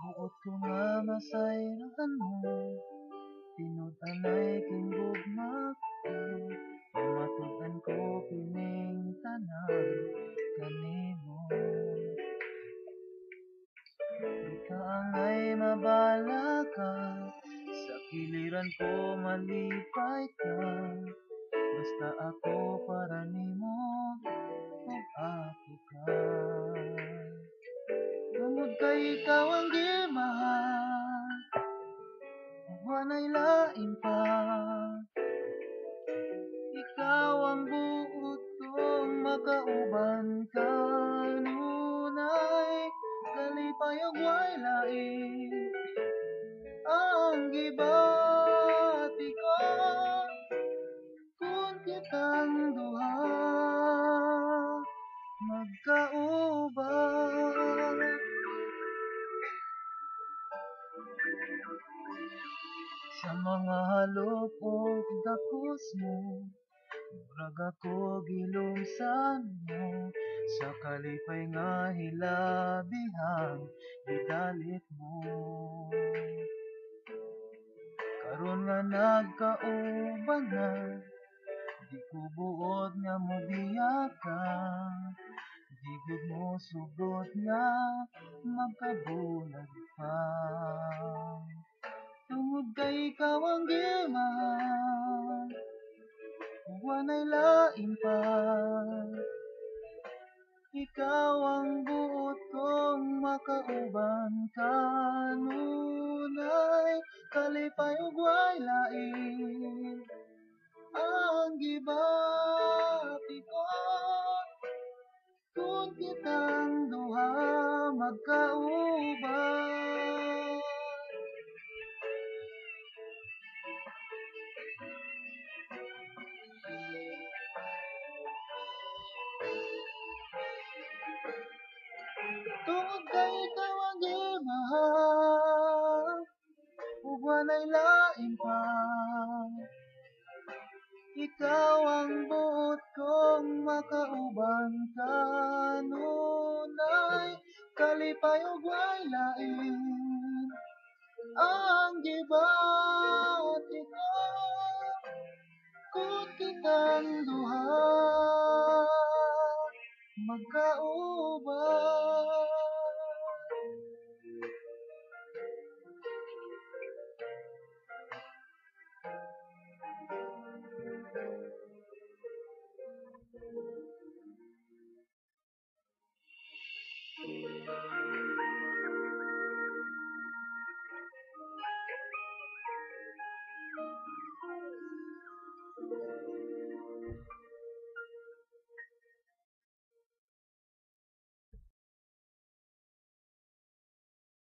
Buot ko nga masayran mo, tinud-anay kinggugma ko, matudan ko pining tanan kanimo. Di ka angay mabala ka, sa giliran ko malipay ka, basta ako para nimo, ug ako ka. Tungod kay ikaw ang gimahal, wanay lain pa. Ikaw ang buot kong makauban kanunay, kalipay ug way lain ang gibati ko. Kung kitang duha magkauban, sa mga halop ug dakos mo, murag ako gilumsan mo, sa kalipay nga hilabihang gidalit mo. Karon nga nagkauban na, di ko buot nga mobiyak ka, di gud mo sugod nga magkabulag pa. Tungod kay ikaw ang gimahal, wanay lain pa. Ikaw ang buot kong makauban kanunay, kalipay ug way lain ang gibati ko. Kung kitang duha magkauban, tungod kay ikaw ang gimahal, ug wanay lain pa. Ikaw ang buot kong makauban kanunay, kalipay ug way lain ang gibati ko. Kung kitang duha magkauban.